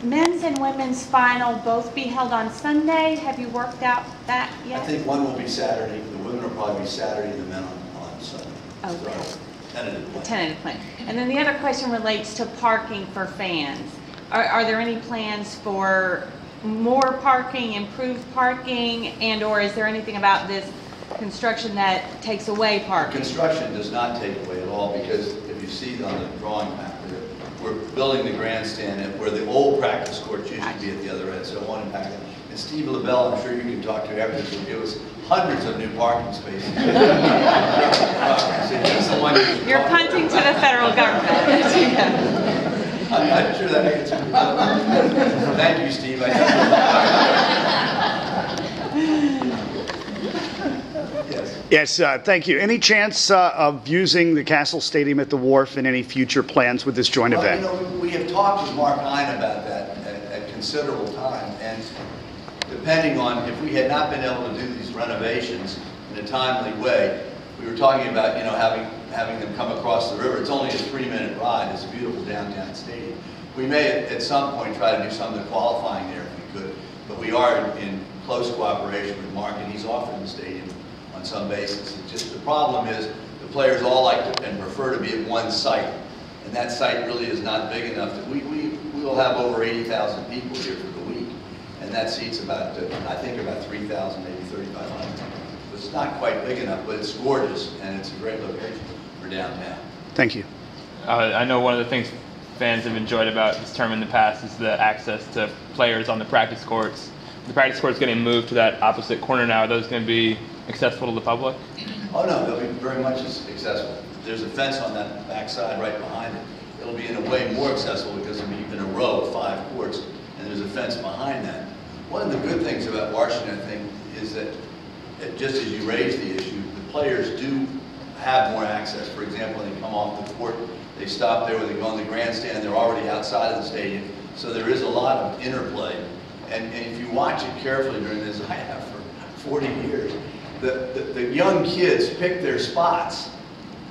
men's and women's final both be held on Sunday? Have you worked out that yet? I think one will be Saturday. The women will probably be Saturday, the men on Sunday. Okay. So, tentative plan. Tentative plan. And then the other question relates to parking for fans. Are there any plans for more parking, improved parking, and or is there anything about this construction that takes away parking? Construction does not take away at all, because if you see on the drawing map there, we're building the grandstand at where the old practice courts used to be at the other end, so it won't impact it. And Steve LaBelle, I'm sure you can talk to after this, will give us hundreds of new parking spaces. You're punting to the federal government. I'm sure that makes sense. Thank you, Steve. Yes, thank you. Any chance of using the Castle Stadium at the Wharf in any future plans with this joint event? You know, we have talked with Mark Hine about that at considerable time, and depending on if we had not been able to do these renovations in a timely way, we were talking about, you know, having them come across the river. It's only a 3-minute ride. It's a beautiful downtown stadium. We may at some point try to do some of the qualifying there if we could, but we are in close cooperation with Mark, and he's offering the stadium on some basis. It's just the problem is the players all like to and prefer to be at one site, and that site really is not big enough. That we will have over 80,000 people here for the week, and that seats about I think about 3,000, maybe 3,500. It's not quite big enough, but it's gorgeous, and it's a great location for downtown. Thank you. I know one of the things fans have enjoyed about this tournament in the past is the access to players on the practice courts. The practice court's getting moved to that opposite corner now. Are those going to be accessible to the public? Oh no, they'll be very much accessible. There's a fence on that backside right behind it. It'll be in a way more accessible because it'll be in a row of 5 courts, and there's a fence behind that. One of the good things about Washington, I think, is that just as you raise the issue, the players do have more access. For example, when they come off the court, they stop there, when they go on the grandstand, they're already outside of the stadium. So there is a lot of interplay. And if you watch it carefully during this, I have for 40 years, the young kids pick their spots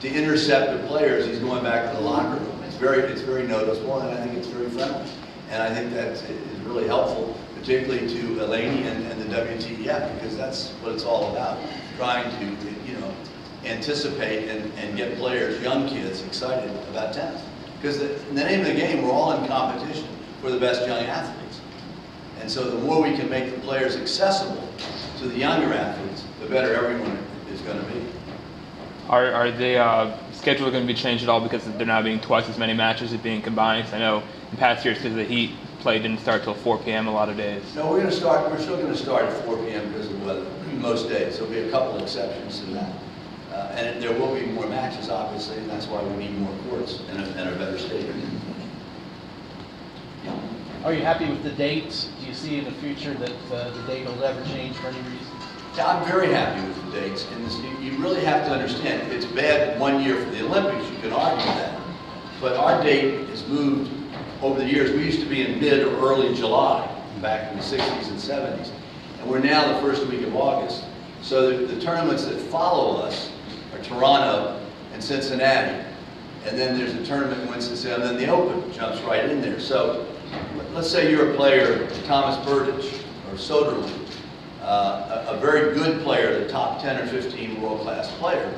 to intercept the players. He's going back to the locker room. It's very noticeable, and I think it's very friendly. And I think that is really helpful, particularly to Eleni and the WTF, because that's what it's all about, trying to, you know, anticipate and get players, young kids, excited about tennis. Because in the name of the game, we're all in competition for the best young athletes. And so the more we can make the players accessible to the younger athletes, the better everyone is going to be. Are the schedule going to be changed at all because they're now being twice as many matches as being combined? Because I know in past years, because the heat, play didn't start till 4 p.m. a lot of days. No, we're still going to start at 4 p.m. because of the weather, most days. There'll be a couple exceptions to that. And there will be more matches, obviously, and that's why we need more courts and a better stadium. Yeah. Are you happy with the dates? Do you see in the future that the date will ever change for any reason? Yeah, I'm very happy with the dates. And you really have to understand, it's bad 1 year for the Olympics, you can argue that. But our date has moved over the years. We used to be in mid or early July, back in the 60s and 70s. And we're now the first week of August. So the tournaments that follow us are Toronto and Cincinnati. And then there's a tournament in Winston-Salem, and then the Open jumps right in there. So let's say you're a player, Thomas Berdych or Soderling, a very good player, the top 10 or 15 world-class player,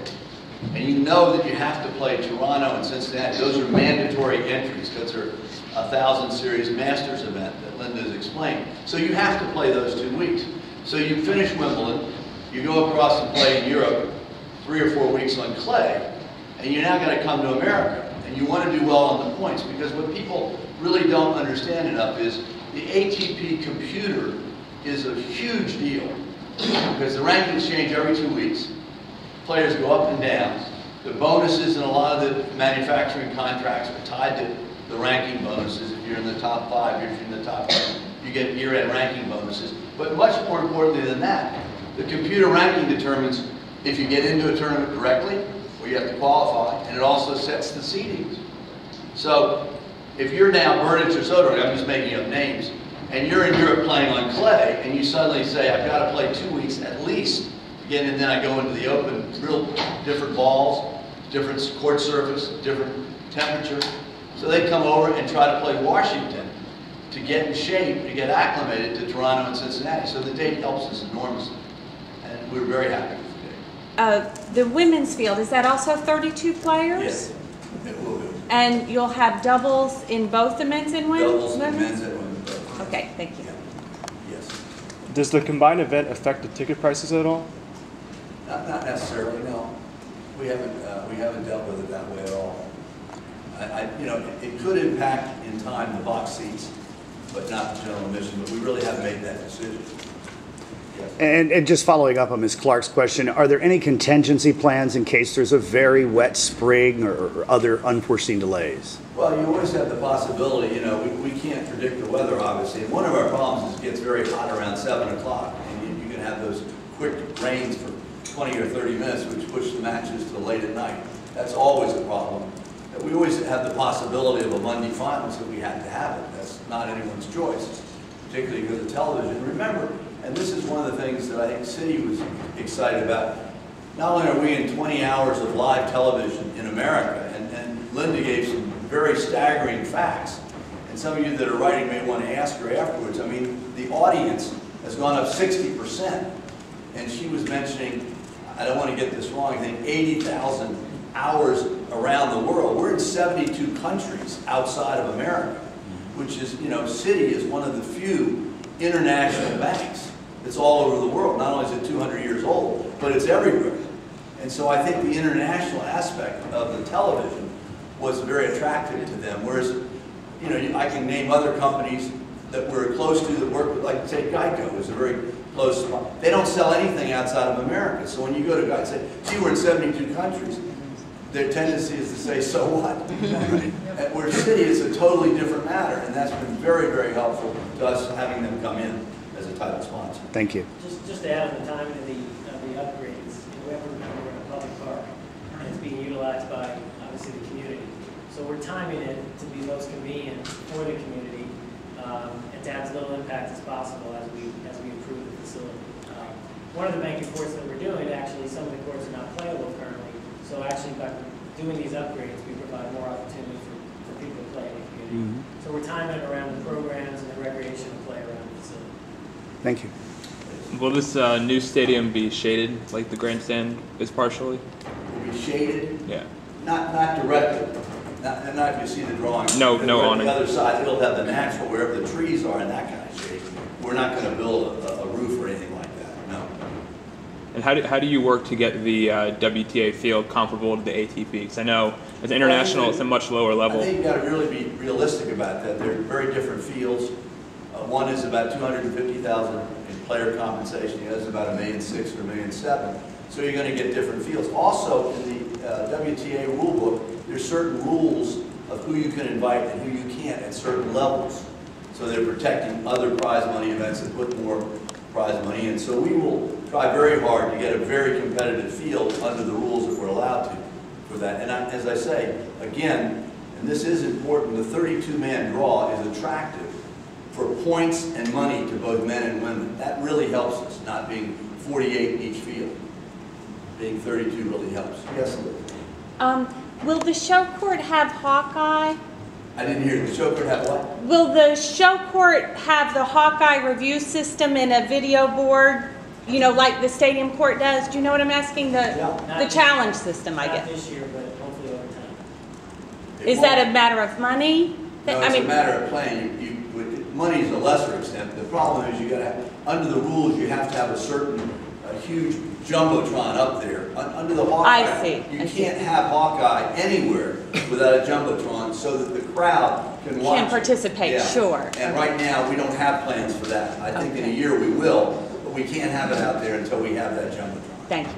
and you know that you have to play Toronto and Cincinnati. Those are mandatory entries because they're a 1,000 series Masters event that Linda's explained. So you have to play those 2 weeks. So you finish Wimbledon, you go across and play in Europe 3 or 4 weeks on clay, and you're now going to come to America, and you want to do well on the points, because what people really don't understand enough is the ATP computer is a huge deal, because the rankings change every 2 weeks. Players go up and down. The bonuses in a lot of the manufacturing contracts are tied to the ranking bonuses. If you're in the top 5, if you're in the top 10, you get year-end ranking bonuses. But much more importantly than that, the computer ranking determines if you get into a tournament directly, or you have to qualify, and it also sets the seedings. So if you're now Berdych or Soderling, I'm just making up names, and you're in Europe playing on clay, and you suddenly say, I've got to play 2 weeks at least to get in, and then I go into the Open, real different balls, different court surface, different temperature. So they come over and try to play Washington to get in shape, to get acclimated to Toronto and Cincinnati. So the date helps us enormously, and we're very happy with the date. The women's field, is that also 32 players? Yes, it will be. And you'll have doubles in both the men's and women's? Doubles, men's and women's. Both. Okay, thank you. Yeah. Yes. Does the combined event affect the ticket prices at all? Not necessarily, no. We haven't dealt with it that way at all. It could impact in time the box seats, but not the general admission. But we really haven't made that decision. Yes. And just following up on Ms. Clark's question, are there any contingency plans in case there's a very wet spring or other unforeseen delays? Well, you always have the possibility, we can't predict the weather, obviously. And one of our problems is it gets very hot around 7 o'clock, and you can have those quick rains for 20 or 30 minutes, which push the matches to late at night. That's always a problem. We always have the possibility of a Monday finals if we had to have it. That's not anyone's choice, particularly with the television. Remember, and this is one of the things that I think Citi was excited about, not only are we in 20 hours of live television in America, and Linda gave some very staggering facts, and some of you that are writing may want to ask her afterwards. I mean, the audience has gone up 60%, and she was mentioning, I don't want to get this wrong, I think 80,000 hours around the world. We're in 72 countries outside of America, which is, Citi is one of the few international banks that's all over the world. Not only is it 200 years old, but it's everywhere. And so I think the international aspect of the television was very attractive to them. Whereas, I can name other companies that we're close to that work with, like, say, Geico is a very close spot. They don't sell anything outside of America. So when you go to Geico and say, gee, we're in 72 countries, their tendency is to say, so what? And where Citi is a totally different matter, and that's been very, very helpful to us having them come in as a title sponsor. Thank you. Just to add on the timing of the upgrades, we have to remember we're in a public park, and it's being utilized by, obviously, the community. So we're timing it to be most convenient for the community, and to have as little impact as possible as we improve the facility. One of the banking courts that we're doing, actually, some of the courts are not playable currently. So actually, by doing these upgrades, we provide more opportunity for people to play in the community. So we're timing it around the programs and the recreational play around the facility. Thank you. Will this new stadium be shaded like the grandstand is partially? Will be shaded? Yeah. Not directly. Not if you see the drawing. No on awning. the other side, it'll have the natural, wherever the trees are and that kind of shade. We're not going to build a roof or anything like that, no. And how do you work to get the WTA field comparable to the ATP? Because I know as international, it's a much lower level. I think you've got to really be realistic about that. They're very different fields. One is about $250,000 in player compensation. The other is about $1.6 million or $1.7 million. So you're going to get different fields. Also, in the WTA rule book, there's certain rules of who you can invite and who you can't at certain levels. So they're protecting other prize money events that put more prize money in. So we will try very hard to get a very competitive field under the rules that we're allowed to for that. And as I say, again, and this is important, the 32-man draw is attractive for points and money to both men and women. That really helps us, not being 48 in each field. Being 32 really helps. Yes, Liz? Will the show court have Hawkeye? I didn't hear. The show court have what? Will the show court have the Hawkeye review system in a video board, like the stadium court does? Do you know what I'm asking? The challenge system, I guess. Not this year, but hopefully over time. Is that a matter of money? No, it's a matter of playing. Money is a lesser extent. The problem is under the rules, you have to have a huge jumbotron up there. Under the Hawkeye, you can't have Hawkeye anywhere without a jumbotron so that the crowd can watch. Can participate, yeah. Sure. And right now, we don't have plans for that. I think in a year we will, but we can't have it out there until we have that jumbotron. Thank you.